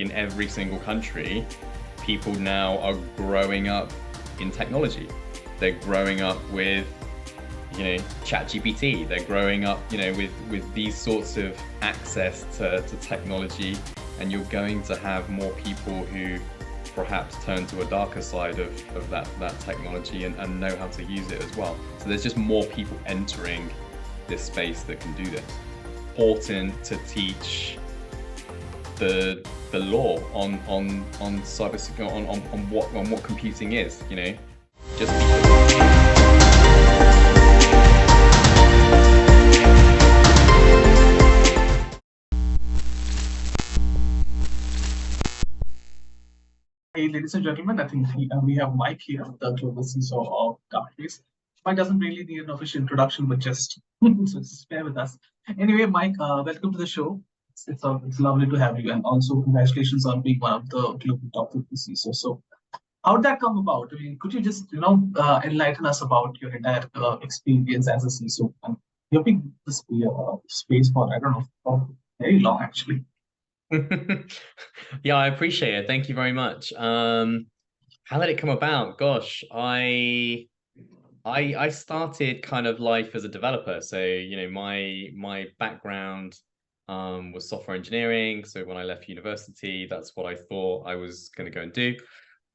in every single country, people now are growing up in technology. They're growing up with, ChatGPT. They're growing up, with these sorts of access to technology, and you're going to have more people who perhaps turn to a darker side of that technology and know how to use it as well. So there's just more people entering this space that can do this. Important to teach the law on cybersecurity, on what computing is, just Hey, ladies and gentlemen, I think we have Mike here, the Global CISO of Darktrace. Mike doesn't really need an official introduction, but just bear with us. Anyway, Mike, welcome to the show. It's lovely to have you, and also congratulations on being one of the global top 50 CISOs. So, how did that come about? I mean, could you just enlighten us about your entire experience as a CISO? And you've been in this space for I don't know for very long actually. Yeah, I appreciate it. Thank you very much. How did it come about? Gosh, I started kind of life as a developer. So, my background was software engineering. So when I left university, that's what I thought I was going to go and do.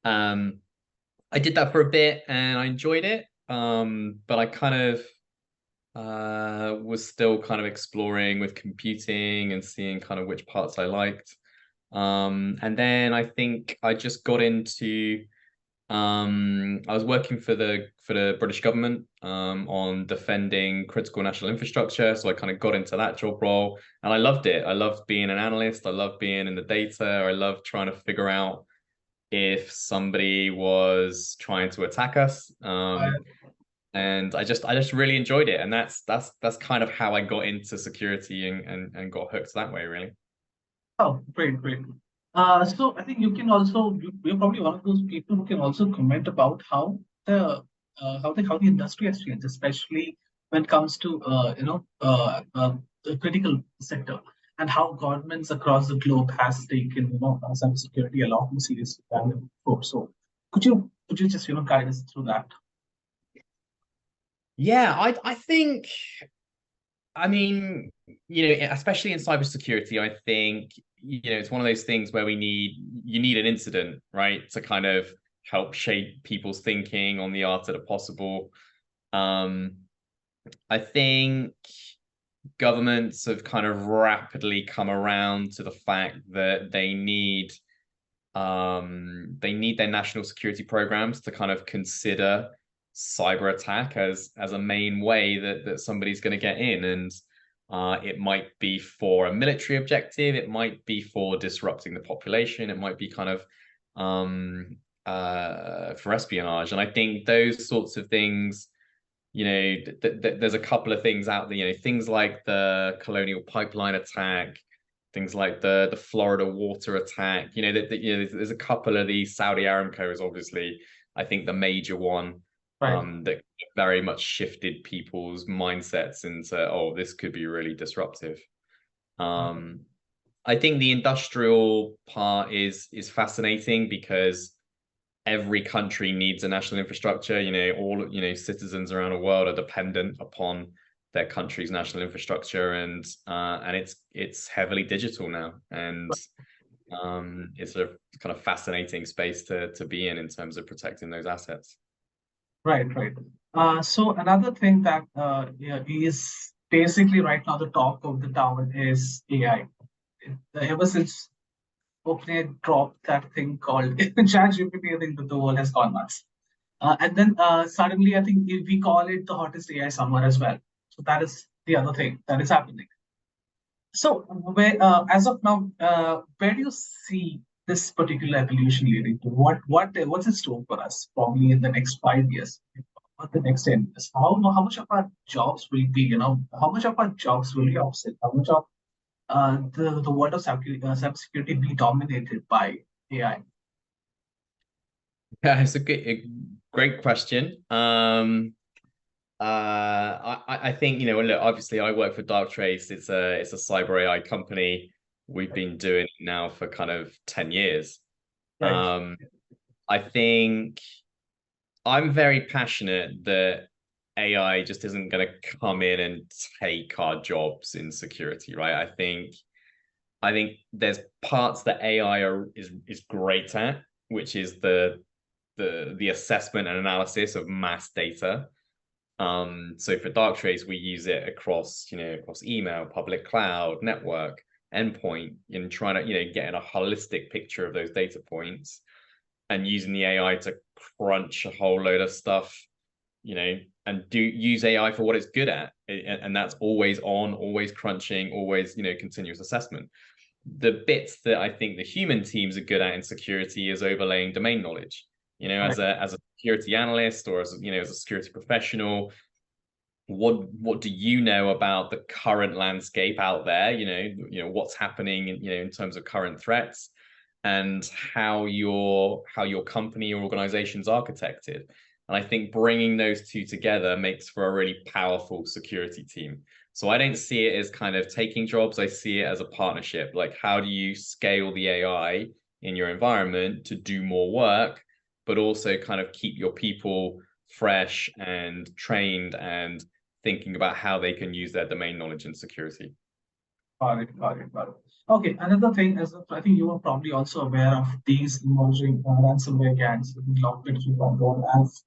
I did that for a bit and I enjoyed it. But I kind of was still kind of exploring with computing and seeing kind of which parts I liked. And then I think I just got into I was working for the British government on defending critical national infrastructure. So I kind of got into that job role and I loved it. I loved being an analyst. I loved being in the data. I loved trying to figure out if somebody was trying to attack us. And I just really enjoyed it. And that's kind of how I got into security and got hooked that way, really. Oh, great. So I think you can also you're probably one of those people who can also comment about how the industry has changed, especially when it comes to the critical sector, and how governments across the globe has taken cybersecurity a lot more seriously than before. So could you just guide us through that? Yeah, I think, I mean, especially in cybersecurity, I think, it's one of those things where you need an incident, right, to kind of help shape people's thinking on the art of the possible. I think governments have kind of rapidly come around to the fact that they need their national security programs to kind of consider cyber attack as a main way that somebody's going to get in. And it might be for a military objective, it might be for disrupting the population, it might be kind of for espionage. And I think those sorts of things, there's a couple of things out there, things like the Colonial Pipeline attack, things like the Florida water attack, there's a couple of these. Saudi Aramco is obviously, I think, the major one. Right. That very much shifted people's mindsets into, oh, this could be really disruptive. I think the industrial part is fascinating because every country needs a national infrastructure. All citizens around the world are dependent upon their country's national infrastructure, and it's heavily digital now, and it's a kind of fascinating space to be in terms of protecting those assets. Right. So another thing that is basically right now the talk of the town is AI. Ever since OpenAI dropped that thing called ChatGPT, I think that the world has gone nuts. And then suddenly, I think we call it the hottest AI summer as well. So that is the other thing that is happening. So as of now, where do you see this particular evolution leading to? What's in store for us probably in the next 5 years, or the next 10 years? How much of our jobs will be, how much of our jobs will be offset? How much of the world of cybersecurity be dominated by AI? Yeah, it's a great question. I think, look, obviously I work for Darktrace. It's a cyber AI company. we've been doing it now for kind of 10 years. Right. I think I'm very passionate that AI just isn't going to come in and take our jobs in security, right? I think there's parts that AI is great at, which is the assessment and analysis of mass data. So for Darktrace, we use it across, across email, public cloud, network, endpoint, in trying to, get a holistic picture of those data points and using the AI to crunch a whole load of stuff, and use AI for what it's good at. And that's always on, always crunching, always, continuous assessment. The bits that I think the human teams are good at in security is overlaying domain knowledge. As a security analyst or as a security professional, what do you know about the current landscape out there? What's happening in terms of current threats, and how your company or organization's architected. And I think bringing those two together makes for a really powerful security team. So I don't see it as kind of taking jobs. I see it as a partnership. Like, how do you scale the AI in your environment to do more work, but also kind of keep your people fresh and trained and thinking about how they can use their domain knowledge in security. Got it. Okay, another thing is that I think you are probably also aware of these emerging ransomware gangs, known as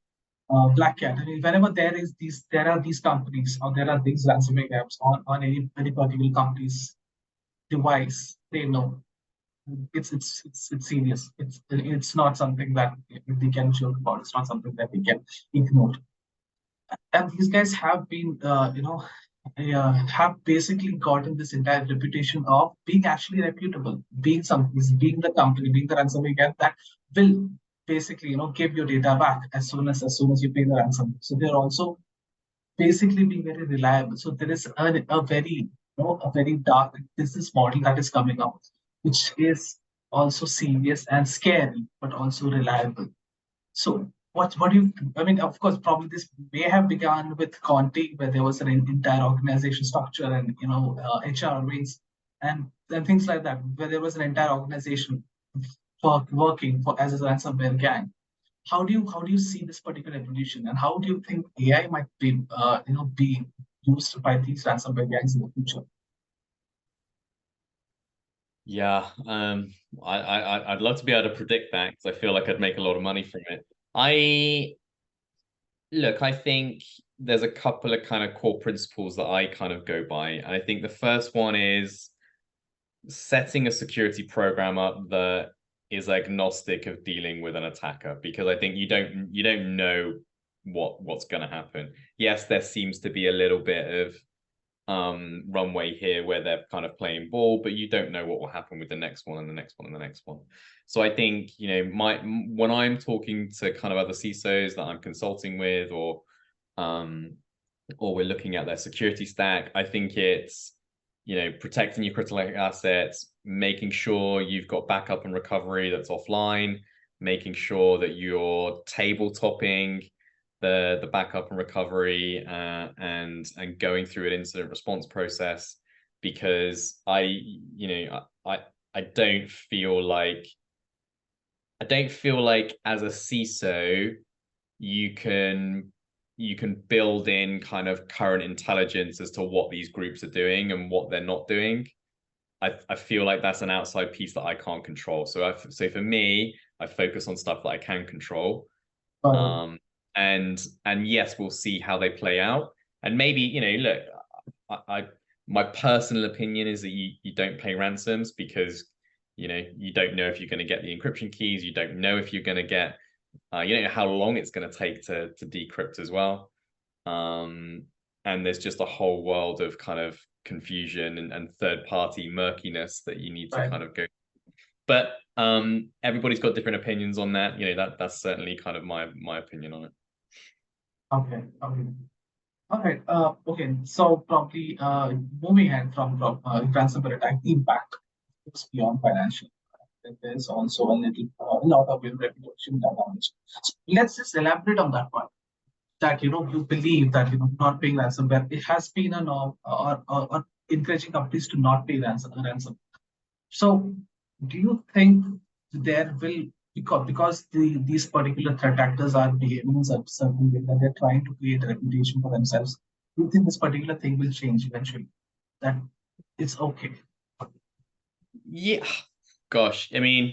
Black Cat. I mean, whenever there are these companies or there are these ransomware gangs on any particular company's device, they know it's serious. It's not something that they can joke about. It's not something that they can ignore. And these guys have been, have basically gotten this entire reputation of being actually reputable, being the company, being the ransomware gang that will basically, give your data back as soon as you pay the ransom. So they're also basically being very reliable. So there is a very, a very dark business model that is coming out, which is also serious and scary, but also reliable. So what do you? I mean, of course, probably this may have begun with Conti, where there was an entire organization structure and HR wings and things like that, where there was an entire organization for working for as a ransomware gang. How do you see this particular evolution, and how do you think AI might be be used by these ransomware gangs in the future? Yeah, I'd love to be able to predict that because I feel like I'd make a lot of money from it. I think there's a couple of kind of core principles that I kind of go by. And I think the first one is setting a security program up that is agnostic of dealing with an attacker, because I think you don't know what's going to happen. Yes, there seems to be a little bit of runway here where they're kind of playing ball, but you don't know what will happen with the next one and the next one and the next one. So I think, when I'm talking to kind of other CISOs that I'm consulting with, or we're looking at their security stack, I think it's, protecting your critical assets, making sure you've got backup and recovery that's offline, making sure that you're tabletopping the backup and recovery, and going through an incident response process, because I don't feel like as a CISO you can build in kind of current intelligence as to what these groups are doing and what they're not doing. I feel like that's an outside piece that I can't control. So for me, I focus on stuff that I can control. And yes, we'll see how they play out. And maybe, look, my personal opinion is that you don't pay ransoms, because you don't know if you're going to get the encryption keys. You don't know if you're going to get you don't know how long it's going to take to decrypt as well. And there's just a whole world of kind of confusion and third-party murkiness that you need to kind of go. But everybody's got different opinions on that. That's certainly kind of my opinion on it. Okay. All right. Okay. So probably moving ahead from ransomware attack impact goes beyond financial. There's also a lot of reputation damage. So let's just elaborate on that one. That you believe that not paying ransomware, it has been a norm, or encouraging companies to not pay ransom. So do you think there will, because these particular threat actors are behaving in such certain way that they're trying to create a reputation for themselves, do you think this particular thing will change eventually? That it's okay. Yeah, gosh, I mean,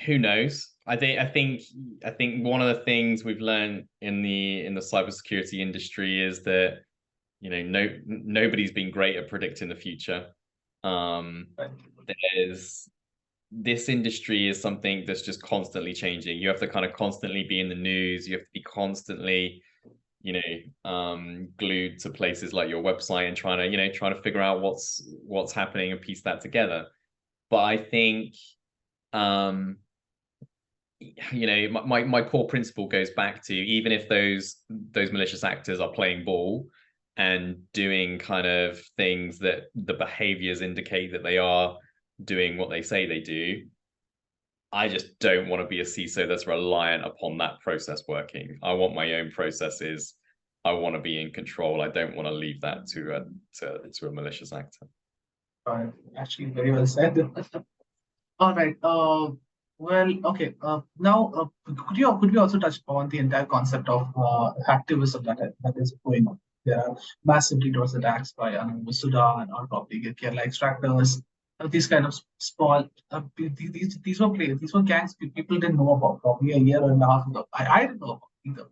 who knows? I think one of the things we've learned in the cybersecurity industry is that nobody's been great at predicting the future. Right. There's This industry is something that's just constantly changing. You have to kind of constantly be in the news. You have to be constantly, glued to places like your website and trying to figure out what's happening and piece that together. But I think, um, my core principle goes back to, even if those malicious actors are playing ball and doing kind of things that the behaviors indicate that they are doing what they say they do, I just don't want to be a CISO that's reliant upon that process working. I want my own processes. I want to be in control. I don't want to leave that to a malicious actor. Actually, very well said. All right. Well, okay. Now, could we also touch upon the entire concept of hacktivism that is going on? There are massive DDoS attacks by Sudan or probably Kerala extractors. These kind of small these were gangs people didn't know about probably a year and a half ago. I didn't know about either.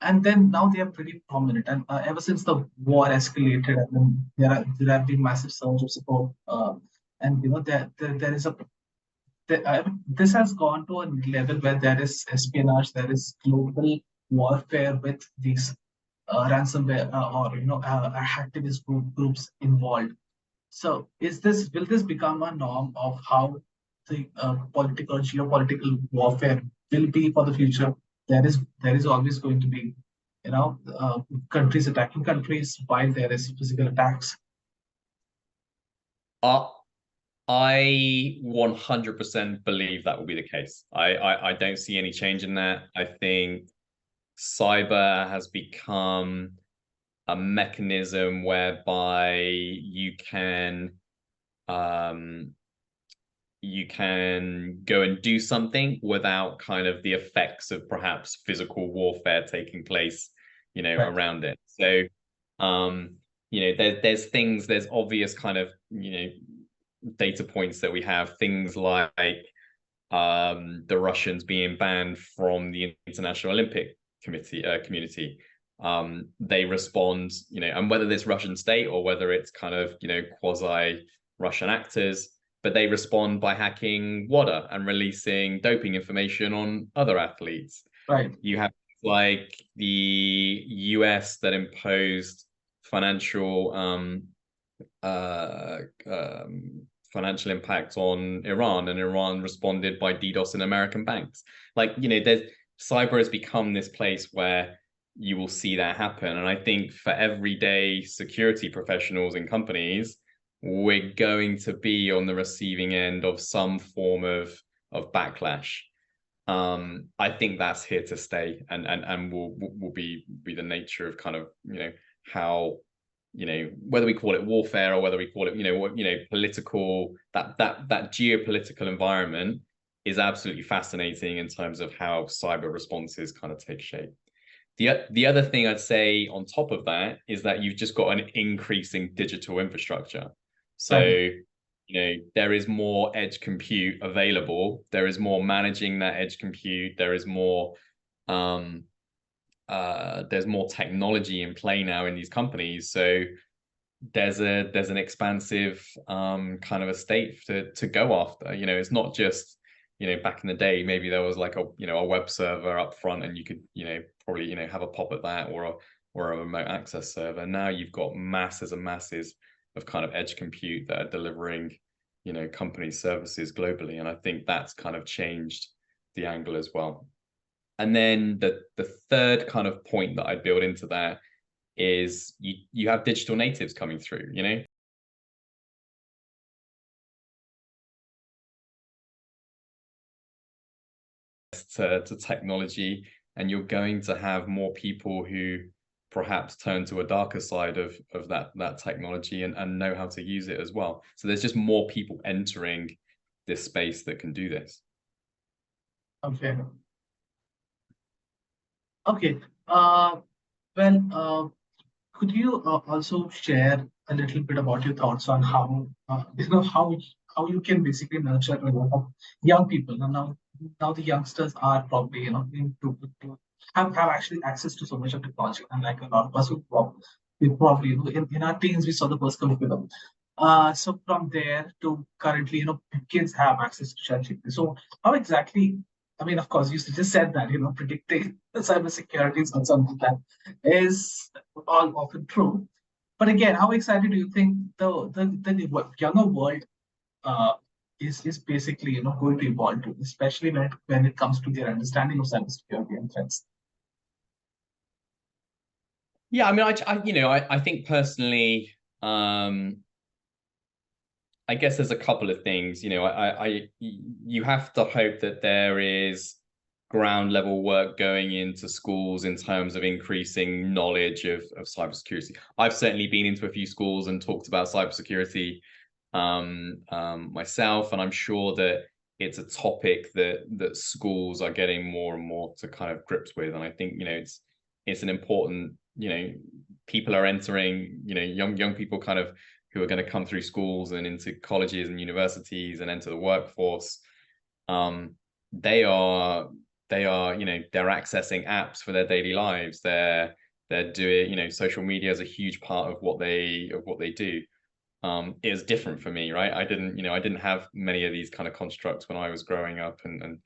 And then now they are pretty prominent. And ever since the war escalated, and then there have been massive surge of support. And there is a this has gone to a level where there is espionage, there is global warfare with these ransomware or activist groups involved. So will this become a norm of how the political geopolitical warfare will be for the future? There is always going to be countries attacking countries while there is physical attacks. Uh, I 100% believe that will be the case. I don't see any change in that. I think cyber has become a mechanism whereby um, you can go and do something without kind of the effects of perhaps physical warfare taking place, Right. around it. So, there's obvious kind of, data points that we have, things like the Russians being banned from the International Olympic community. They respond, and whether this Russian state or whether it's kind of, quasi Russian actors, but they respond by hacking WADA and releasing doping information on other athletes. Right. You have like the US that imposed financial uh, um, financial impact on Iran, and Iran responded by DDoS in American banks. Like, there's cyber has become this place where you will see that happen. And I think for everyday security professionals and companies, we're going to be on the receiving end of some form of backlash. I think that's here to stay, and will be the nature of kind of how whether we call it warfare or whether we call it political, that geopolitical environment is absolutely fascinating in terms of how cyber responses kind of take shape. The other thing I'd say on top of that is that you've just got an increasing digital infrastructure. Right. So there is more edge compute available. There is more managing that edge compute. There's more technology in play now in these companies. So there's an expansive kind of estate to go after. It's not just back in the day, maybe there was like a web server up front and you could probably have a pop at that, or a remote access server. Now you've got masses and masses of kind of edge compute that are delivering company services globally, and I think that's kind of changed the angle as well. And then the third kind of point that I build into that is you have digital natives coming through, to technology, and you're going to have more people who perhaps turn to a darker side of that technology and know how to use it as well. So there's just more people entering this space that can do this. Okay. Okay. Well, could you also share a little bit about your thoughts on how how you can basically nurture a lot of young people, and now the youngsters are probably have actually access to so much of technology, and like a lot of us we probably in our teens we saw the first curriculum. So from there to currently, kids have access to ChatGPT. So how exactly? I mean, of course, you just said that predicting cybersecurity is not something that is all often true. But again, how excited do you think the younger world uh, is basically going to evolve to, especially when it comes to their understanding of cybersecurity and threats? Yeah, I mean, I think personally, I guess there's a couple of things. You have to hope that there is ground level work going into schools in terms of increasing knowledge of cybersecurity. I've certainly been into a few schools and talked about cybersecurity myself, and I'm sure that it's a topic that schools are getting more and more to kind of grips with. And I think it's an important, people are entering, young people kind of who are going to come through schools and into colleges and universities and enter the workforce. They are they're accessing apps for their daily lives. They're doing, social media is a huge part of what they do. It was different for me, right? I didn't have many of these kind of constructs when I was growing up and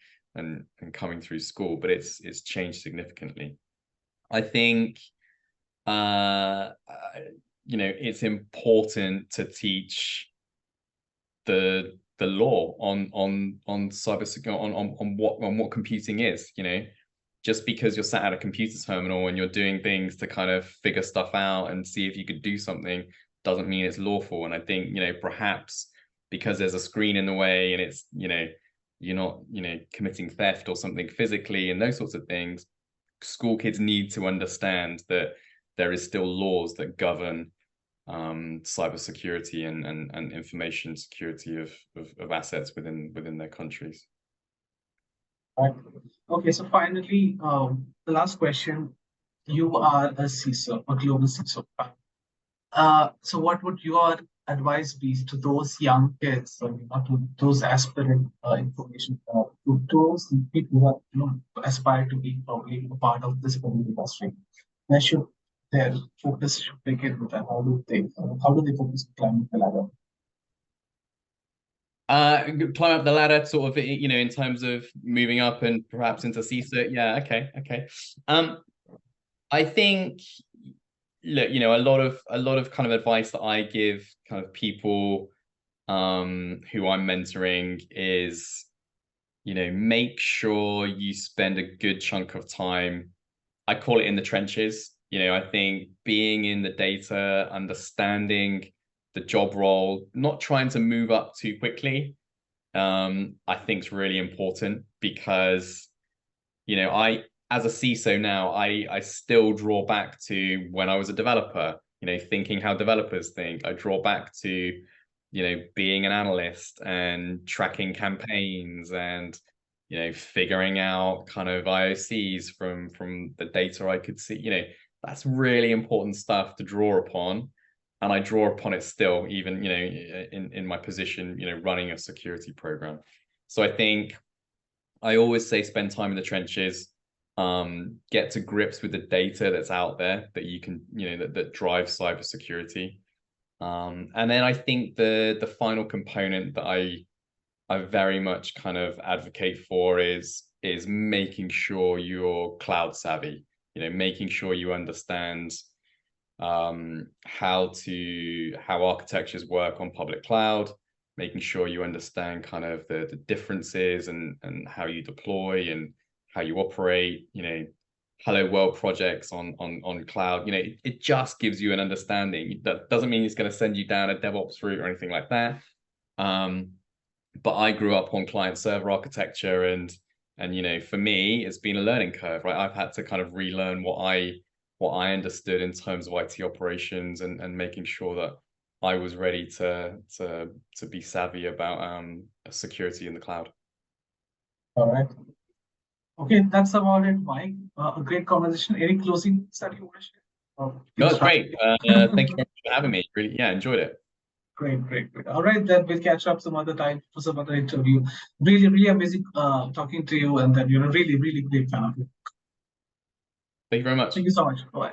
coming through school, but it's changed significantly. I think it's important to teach the law on cybersecurity, on what computing is. Just because you're sat at a computer terminal and you're doing things to kind of figure stuff out and see if you could do something doesn't mean it's lawful. And I think, perhaps because there's a screen in the way and it's, you're not, committing theft or something physically and those sorts of things, school kids need to understand that there is still laws that govern cybersecurity and information security of assets within their countries. Right. Okay, so finally, the last question. You are a CISO, a global CISO. So what would your advice be to those young kids, or to those aspirant information, to those people who are, aspire to be probably a part of this industry? Where should their focus should begin with, and how do they focus on climbing the ladder? Climb up the ladder, sort of, in terms of moving up and perhaps into CISO. Yeah, okay. I think, look, a lot of kind of advice that I give kind of people who I'm mentoring is, make sure you spend a good chunk of time. I call it in the trenches. I think being in the data, understanding the job role, not trying to move up too quickly, I think is really important because, as a CISO now, I still draw back to when I was a developer, thinking how developers think. I draw back to, being an analyst and tracking campaigns and, figuring out kind of IOCs from the data I could see. That's really important stuff to draw upon. And I draw upon it still, even, in my position, running a security program. So I think I always say spend time in the trenches, get to grips with the data that's out there that you can, that drives cybersecurity. And then I think the final component that I very much kind of advocate for is making sure you're cloud savvy, making sure you understand how architectures work on public cloud, making sure you understand kind of the differences and how you deploy and how you operate, hello world projects on cloud. It just gives you an understanding. That doesn't mean it's going to send you down a DevOps route or anything like that. But I grew up on client server architecture and for me it's been a learning curve, right? I've had to kind of relearn what I what I understood in terms of IT operations and making sure that I was ready to be savvy about security in the cloud. All right. Okay, that's about it, Mike. A great conversation. Any closing that you want to share? No, it's great. Thank you very much for having me. Really, yeah, enjoyed it. Great, great, great. All right, then we'll catch up some other time for some other interview. Really, really amazing talking to you, and then you're a really, really great fan of you. Thank you very much. Thank you so much. Bye.